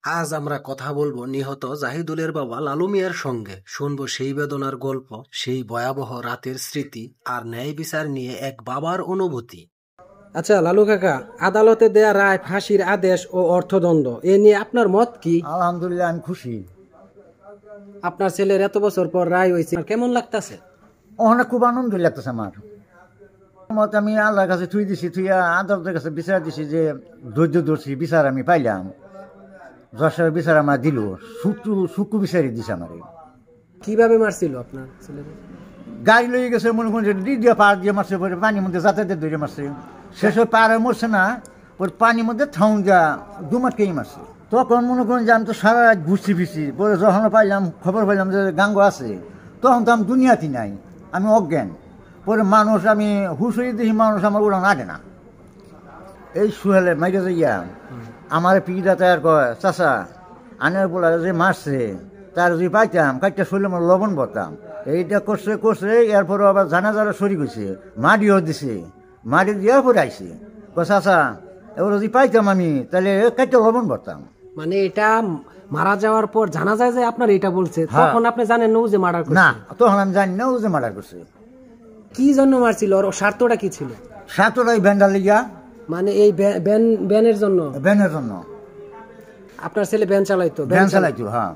আজ আমরা কথা বলবো নিহত জাহিদুলের বাবা লালু মিয়ার সঙ্গে। শুনবো সেই বেদনার গল্প, সেই ভয়াবহ রাতের স্মৃতি আর ন্যায় বিচার নিয়ে এক বাবার অনুভূতি। আচ্ছা লালু কাকা, আদালতে দেয়া রায়, ফাঁসির আদেশ ও অর্থদণ্ড, এ নিয়ে আপনার মত কি? আলহামদুলিল্লাহ, আমি খুশি। আপনার ছেলের এত বছর পর রায় হয়েছে, কেমন লাগতেছে? অনেক খুব আনন্দ লাগতেছে আমার মত। আমি আল্লাহর কাছে থুই দিছি, থুইয়া আদালতের কাছে বিচার দিছি যে ধৈর্য ধরছি, বিচার আমি পাইলাম, যশোর বিচার আমার দিল, সুকু বিচারি দিছে আমারে। কিভাবে মারছিল আপনার ছেলে? গাড়ি লয়ে গেছে, মনে করুন যে দিয়ে পার দিয়ে মারছে, পরে পানির মধ্যে যাতায়াতের ধরে মারছে। শেষ পাড়ে মরছে না, ওর পানির মধ্যে থাউন যা দুমাটকেই মারছে। তখন মনে করুন যে আমি তো সারা রাত ঘুরছি ফিরছি, পরে যখন পাইলাম, খবর পাইলাম যে গাঙ্গ আছে, তখন তো আমি দুনিয়াতে নাই, আমি অজ্ঞান। পরে মানুষ, আমি হুঁশি দেখি মানুষ আমার উড়ান আগে না। এই সুহেলে মাইরে যাইয়া আমার পিঠা তৈয়ার করে, চাষা আনের বলা যে মারছে, তার যদি পাইতাম কাইটা শরীরে আমার লবণ বতাম। এইটা করছে এরপরে আবার জানাজারা শরীর হয়েছে, মাটিও দিছে, মাটি দিয়া পরে আইসে, চাষা এবার যদি পাইতাম আমি, তাহলে কাইটা লবণ বতাম। মানে এটা মারা যাওয়ার পর জানা যায় যে আপনার এটা বলছে, তখন আপনি জানেন না ও যে মার্ডার করছে? না, তখন আমি জানি না ও যে মার্ডার করছে। কি জন্য মারছিল, ওর স্বার্থটা কি ছিল? সাতটাই ভ্যান্ডার লিগা, মানে এই ব্যানের জন্য? ভ্যানের জন্য। আপনার ছেলে ভ্যান চালাইতো? ভ্যান চালাইতো, হ্যাঁ।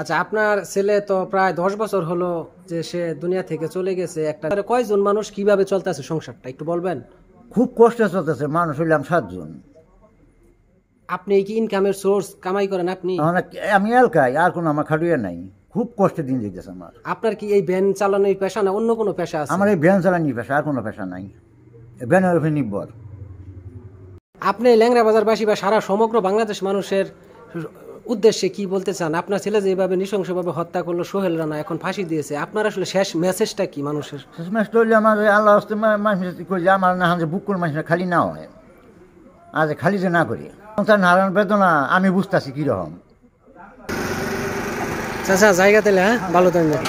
আচ্ছা, আপনার ছেলে তো প্রায় 10 বছর হলো যে সে দুনিয়া থেকে চলে গেছে। একটা কয়জন মানুষ কিভাবে চলতেছে সংসারটা একটু বলবেন? খুব কষ্টে চলতেছে, মানুষ হইলাম 7 জন। আপনি কি ইনকামের সোর্স কামাই করেন আপনি? আমি এলাকায় আর কোনো আমার খাটুয়া নাই, খুব কষ্টে দিন যেতেছে আমার। আপনার কি এই ভ্যান চালানোর পেশা না অন্য কোনো পেশা আছে? আমার এই ভ্যান চালানি পেশা, আর কোনো পেশা নাই, ভ্যানের উপরে নির্ভর। আপনি ল্যাংড়া বাজারবাসী বা সারা সমগ্র বাংলাদেশ মানুষের উদ্দেশ্যে কি বলতে চান? আপনার ছেলে যেভাবে নৃশংসভাবে হত্যা করলো, সোহেল রানা এখন ফাঁসি দিয়েছে, আপনার আসলে শেষ মেসেজটা কি মানুষের? শেষ ম্যাচ হইলে আমার আল্লাহ মানুষ যে আমার না যে বুক করে মানুষ খালি না হয়, আজ খালি যে না করি, তার নারায়ণ বেদনা আমি বুঝতেছি কিরকম। আচ্ছা জায়গা তাহলে, হ্যাঁ, ভালো থাকবেন।